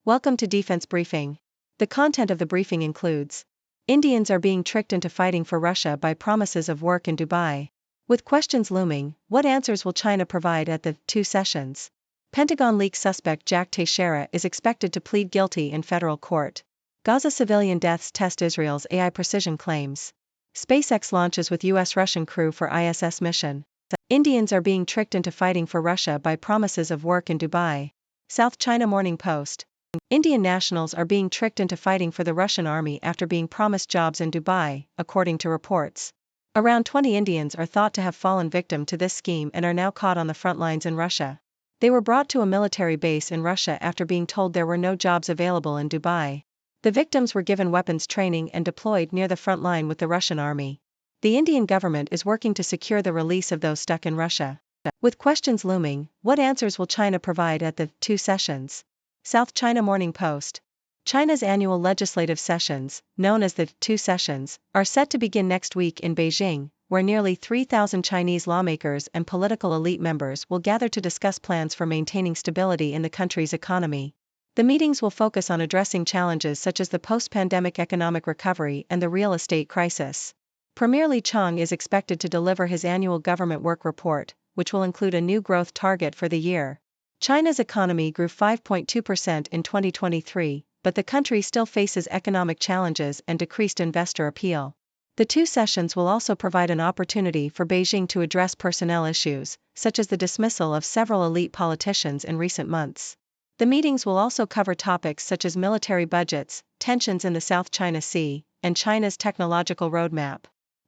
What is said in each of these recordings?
Welcome to Defense Briefing. The content of the briefing includes: Indians are being tricked into fighting for Russia by promises of work in Dubai. With questions looming, what answers will China provide at the two sessions? Pentagon leak suspect Jack Teixeira is expected to plead guilty in federal court. Gaza civilian deaths test Israel's AI precision claims. SpaceX launches with US-Russian crew for ISS mission. Indians are being tricked into fighting for Russia by promises of work in Dubai. South China Morning Post. Indian nationals are being tricked into fighting for the Russian army after being promised jobs in Dubai, according to reports. Around 20 Indians are thought to have fallen victim to this scheme and are now caught on the front lines in Russia. They were brought to a military base in Russia after being told there were no jobs available in Dubai. The victims were given weapons training and deployed near the front line with the Russian army. The Indian government is working to secure the release of those stuck in Russia. With questions looming, what answers will China provide at the two sessions? South China Morning Post. China's annual legislative sessions, known as the two sessions, are set to begin next week in Beijing, where nearly 3,000 Chinese lawmakers and political elite members will gather to discuss plans for maintaining stability in the country's economy. The meetings will focus on addressing challenges such as the post-pandemic economic recovery and the real estate crisis. Premier Li Qiang is expected to deliver his annual government work report, which will include a new growth target for the year. China's economy grew 5.2% in 2023, but the country still faces economic challenges and decreased investor appeal. The two sessions will also provide an opportunity for Beijing to address personnel issues, such as the dismissal of several elite politicians in recent months. The meetings will also cover topics such as military budgets, tensions in the South China Sea, and China's technological roadmap.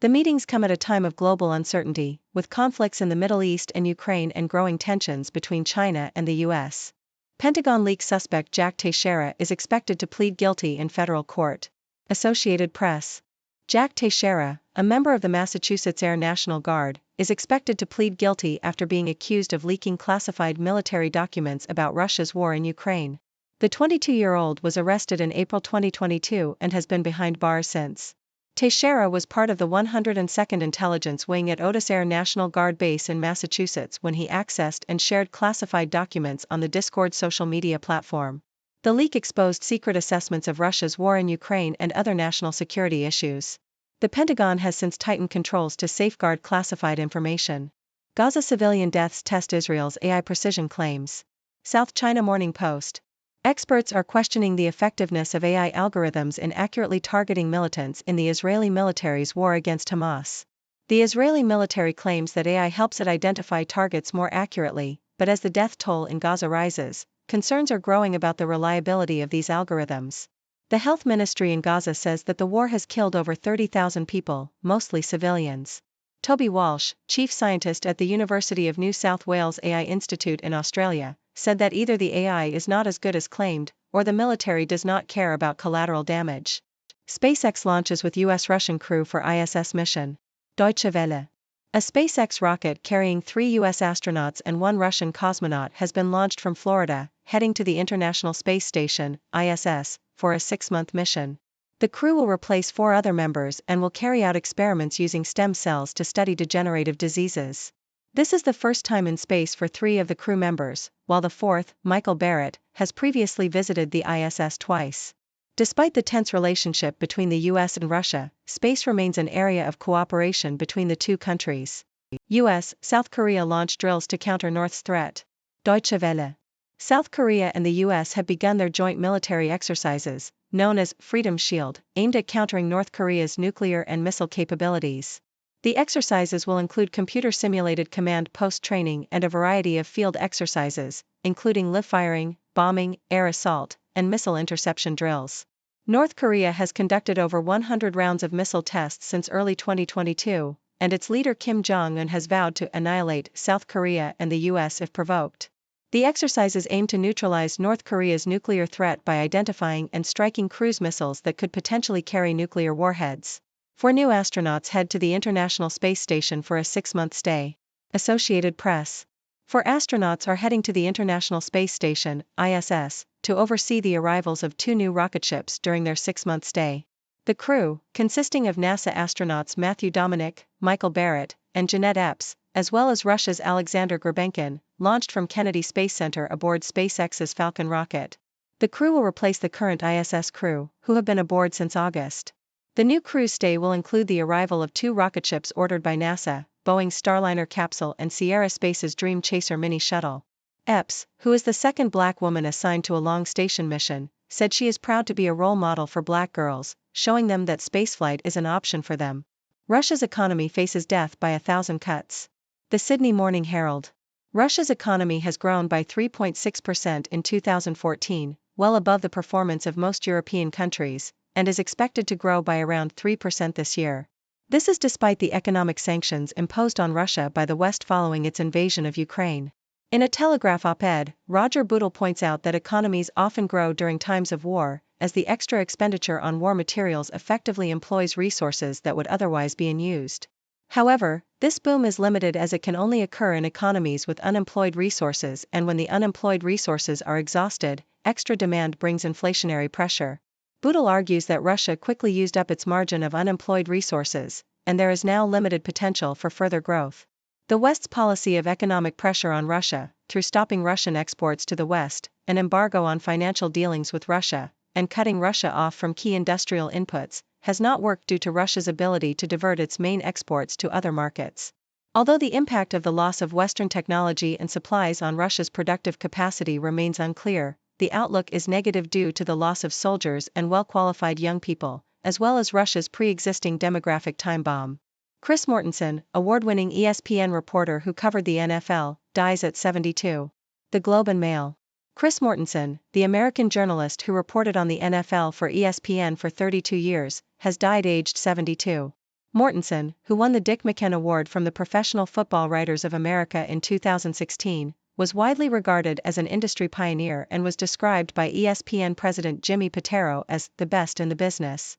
The meetings come at a time of global uncertainty, with conflicts in the Middle East and Ukraine and growing tensions between China and the US. Pentagon leak suspect Jack Teixeira is expected to plead guilty in federal court. Associated Press. Jack Teixeira, a member of the Massachusetts Air National Guard, is expected to plead guilty after being accused of leaking classified military documents about Russia's war in Ukraine. The 22-year-old was arrested in April 2022 and has been behind bars since. Teixeira was part of the 102nd Intelligence Wing at Otis Air National Guard Base in Massachusetts when he accessed and shared classified documents on the Discord social media platform. The leak exposed secret assessments of Russia's war in Ukraine and other national security issues. The Pentagon has since tightened controls to safeguard classified information. Gaza civilian deaths test Israel's AI precision claims. South China Morning Post. Experts are questioning the effectiveness of AI algorithms in accurately targeting militants in the Israeli military's war against Hamas. The Israeli military claims that AI helps it identify targets more accurately, but as the death toll in Gaza rises, concerns are growing about the reliability of these algorithms. The health ministry in Gaza says that the war has killed over 30,000 people, mostly civilians. Toby Walsh, chief scientist at the University of New South Wales AI Institute in Australia, said that either the AI is not as good as claimed, or the military does not care about collateral damage. SpaceX launches with US-Russian crew for ISS mission. Deutsche Welle. A SpaceX rocket carrying 3 US astronauts and 1 Russian cosmonaut has been launched from Florida, heading to the International Space Station, ISS, for a 6-month mission. The crew will replace 4 other members and will carry out experiments using stem cells to study degenerative diseases. This is the first time in space for 3 of the crew members, while the 4th, Michael Barrett, has previously visited the ISS twice. Despite the tense relationship between the US and Russia, space remains an area of cooperation between the two countries. US, South Korea launch drills to counter North's threat. Deutsche Welle. South Korea and the US have begun their joint military exercises, known as Freedom Shield, aimed at countering North Korea's nuclear and missile capabilities. The exercises will include computer-simulated command post training and a variety of field exercises, including live firing, bombing, air assault, and missile interception drills. North Korea has conducted over 100 rounds of missile tests since early 2022, and its leader Kim Jong-un has vowed to annihilate South Korea and the US if provoked. The exercises aim to neutralize North Korea's nuclear threat by identifying and striking cruise missiles that could potentially carry nuclear warheads. 4 new astronauts head to the International Space Station for a 6-month stay. Associated Press. 4 astronauts are heading to the International Space Station, ISS, to oversee the arrivals of 2 new rocket ships during their 6-month stay. The crew, consisting of NASA astronauts Matthew Dominic, Michael Barrett, and Jeanette Epps, as well as Russia's Alexander Gurbenkin, launched from Kennedy Space Center aboard SpaceX's Falcon rocket. The crew will replace the current ISS crew, who have been aboard since August. The new crew's stay will include the arrival of 2 rocket ships ordered by NASA, Boeing's Starliner capsule and Sierra Space's Dream Chaser mini shuttle. Epps, who is the second black woman assigned to a long station mission, said she is proud to be a role model for black girls, showing them that spaceflight is an option for them. Russia's economy faces death by 1,000 cuts. The Sydney Morning Herald. Russia's economy has grown by 3.6% in 2014, well above the performance of most European countries, and is expected to grow by around 3% this year. This is despite the economic sanctions imposed on Russia by the West following its invasion of Ukraine. In a Telegraph op-ed, Roger Bootle points out that economies often grow during times of war, as the extra expenditure on war materials effectively employs resources that would otherwise be unused. However, this boom is limited as it can only occur in economies with unemployed resources, and when the unemployed resources are exhausted, extra demand brings inflationary pressure. Bootle argues that Russia quickly used up its margin of unemployed resources, and there is now limited potential for further growth. The West's policy of economic pressure on Russia, through stopping Russian exports to the West, an embargo on financial dealings with Russia, and cutting Russia off from key industrial inputs, has not worked due to Russia's ability to divert its main exports to other markets. Although the impact of the loss of Western technology and supplies on Russia's productive capacity remains unclear, the outlook is negative due to the loss of soldiers and well-qualified young people, as well as Russia's pre-existing demographic time bomb. Chris Mortensen, award-winning ESPN reporter who covered the NFL, dies at 72. The Globe and Mail. Chris Mortensen, the American journalist who reported on the NFL for ESPN for 32 years, has died aged 72. Mortensen, who won the Dick McKen Award from the Professional Football Writers of America in 2016, was widely regarded as an industry pioneer and was described by ESPN president Jimmy Pitaro as the best in the business.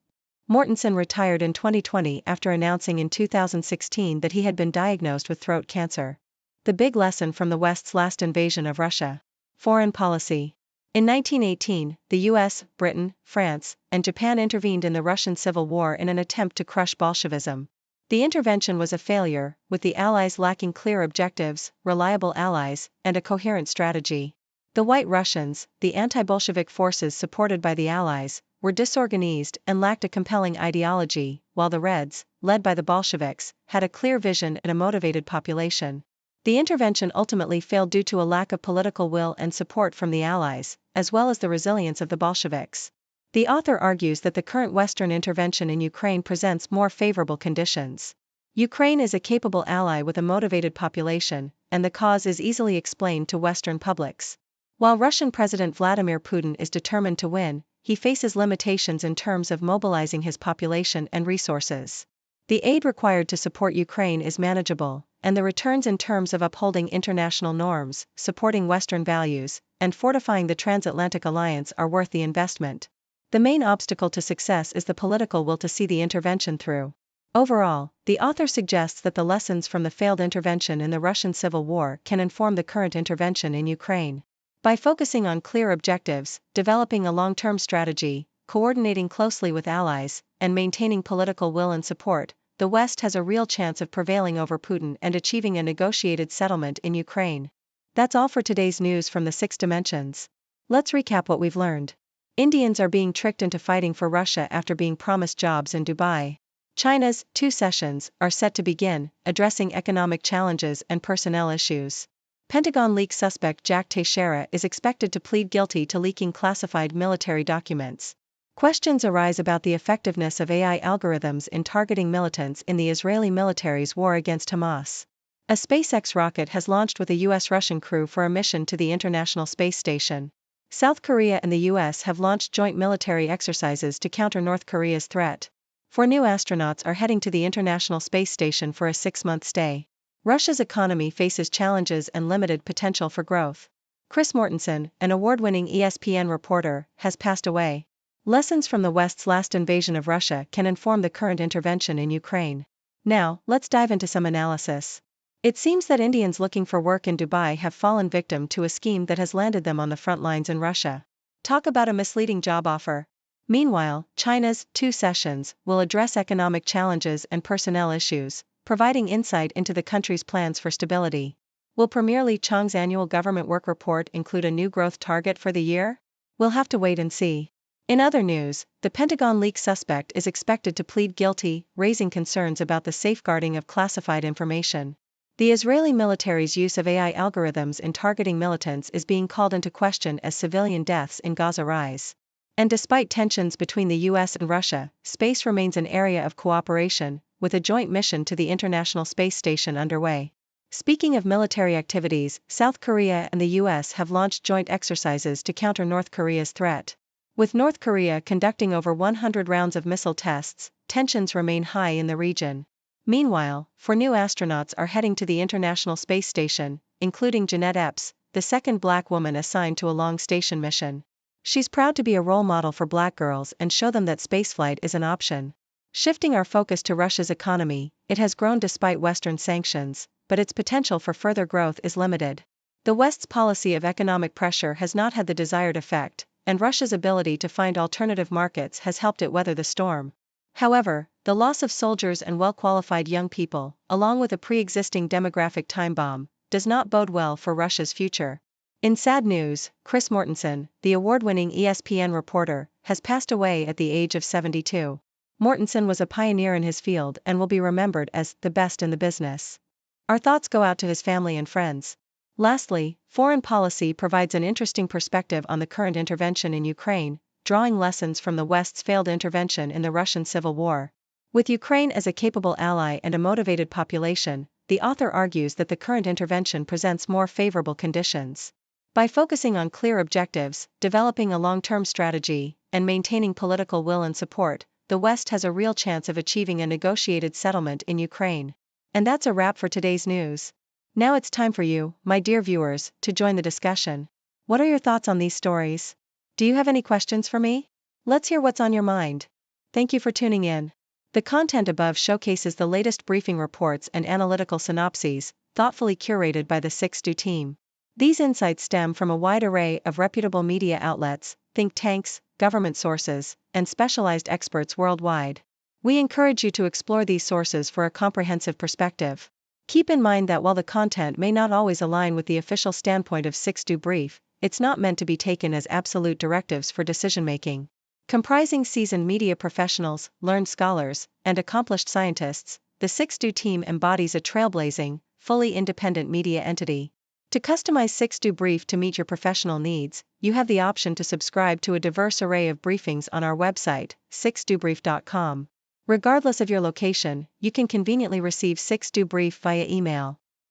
Mortensen retired in 2020 after announcing in 2016 that he had been diagnosed with throat cancer. The big lesson from the West's last invasion of Russia. Foreign policy. In 1918, the US, Britain, France, and Japan intervened in the Russian Civil War in an attempt to crush Bolshevism. The intervention was a failure, with the Allies lacking clear objectives, reliable allies, and a coherent strategy. The White Russians, the anti-Bolshevik forces supported by the Allies, were disorganized and lacked a compelling ideology, while the Reds, led by the Bolsheviks, had a clear vision and a motivated population. The intervention ultimately failed due to a lack of political will and support from the Allies, as well as the resilience of the Bolsheviks. The author argues that the current Western intervention in Ukraine presents more favorable conditions. Ukraine is a capable ally with a motivated population, and the cause is easily explained to Western publics. While Russian President Vladimir Putin is determined to win, he faces limitations in terms of mobilizing his population and resources. The aid required to support Ukraine is manageable, and the returns in terms of upholding international norms, supporting Western values, and fortifying the transatlantic alliance are worth the investment. The main obstacle to success is the political will to see the intervention through. Overall, the author suggests that the lessons from the failed intervention in the Russian Civil War can inform the current intervention in Ukraine. By focusing on clear objectives, developing a long-term strategy, coordinating closely with allies, and maintaining political will and support, the West has a real chance of prevailing over Putin and achieving a negotiated settlement in Ukraine. That's all for today's news from the 6 Dimensions. Let's recap what we've learned. Indians are being tricked into fighting for Russia after being promised jobs in Dubai. China's 2 sessions are set to begin, addressing economic challenges and personnel issues. Pentagon leak suspect Jack Teixeira is expected to plead guilty to leaking classified military documents. Questions arise about the effectiveness of AI algorithms in targeting militants in the Israeli military's war against Hamas. A SpaceX rocket has launched with a US-Russian crew for a mission to the International Space Station. South Korea and the US have launched joint military exercises to counter North Korea's threat. 4 new astronauts are heading to the International Space Station for a 6-month stay. Russia's economy faces challenges and limited potential for growth. Chris Mortensen, an award-winning ESPN reporter, has passed away. Lessons from the West's last invasion of Russia can inform the current intervention in Ukraine. Now, let's dive into some analysis. It seems that Indians looking for work in Dubai have fallen victim to a scheme that has landed them on the front lines in Russia. Talk about a misleading job offer. Meanwhile, China's 2 sessions will address economic challenges and personnel issues, providing insight into the country's plans for stability. Will Premier Li Chang's annual government work report include a new growth target for the year? We'll have to wait and see. In other news, the Pentagon leak suspect is expected to plead guilty, raising concerns about the safeguarding of classified information. The Israeli military's use of AI algorithms in targeting militants is being called into question as civilian deaths in Gaza rise. And despite tensions between the US and Russia, space remains an area of cooperation, with a joint mission to the International Space Station underway. Speaking of military activities, South Korea and the US have launched joint exercises to counter North Korea's threat. With North Korea conducting over 100 rounds of missile tests, tensions remain high in the region. Meanwhile, 4 new astronauts are heading to the International Space Station, including Jeanette Epps, the second black woman assigned to a long station mission. She's proud to be a role model for black girls and show them that spaceflight is an option. Shifting our focus to Russia's economy, it has grown despite Western sanctions, but its potential for further growth is limited. The West's policy of economic pressure has not had the desired effect, and Russia's ability to find alternative markets has helped it weather the storm. However, the loss of soldiers and well-qualified young people, along with a pre-existing demographic time bomb, does not bode well for Russia's future. In sad news, Chris Mortensen, the award-winning ESPN reporter, has passed away at the age of 72. Mortensen was a pioneer in his field and will be remembered as the best in the business. Our thoughts go out to his family and friends. Lastly, foreign policy provides an interesting perspective on the current intervention in Ukraine, drawing lessons from the West's failed intervention in the Russian Civil War. With Ukraine as a capable ally and a motivated population, the author argues that the current intervention presents more favorable conditions. By focusing on clear objectives, developing a long-term strategy, and maintaining political will and support, the West has a real chance of achieving a negotiated settlement in Ukraine. And that's a wrap for today's news. Now it's time for you, my dear viewers, to join the discussion. What are your thoughts on these stories? Do you have any questions for me? Let's hear what's on your mind. Thank you for tuning in. The content above showcases the latest briefing reports and analytical synopses, thoughtfully curated by the 6do team. These insights stem from a wide array of reputable media outlets, think tanks, government sources, and specialized experts worldwide. We encourage you to explore these sources for a comprehensive perspective. Keep in mind that while the content may not always align with the official standpoint of 6do Brief, it's not meant to be taken as absolute directives for decision-making. Comprising seasoned media professionals, learned scholars, and accomplished scientists, the 6do team embodies a trailblazing, fully independent media entity. To customize 6do Brief to meet your professional needs, you have the option to subscribe to a diverse array of briefings on our website, 6dobrief.com. Regardless of your location, you can conveniently receive 6do Brief via email.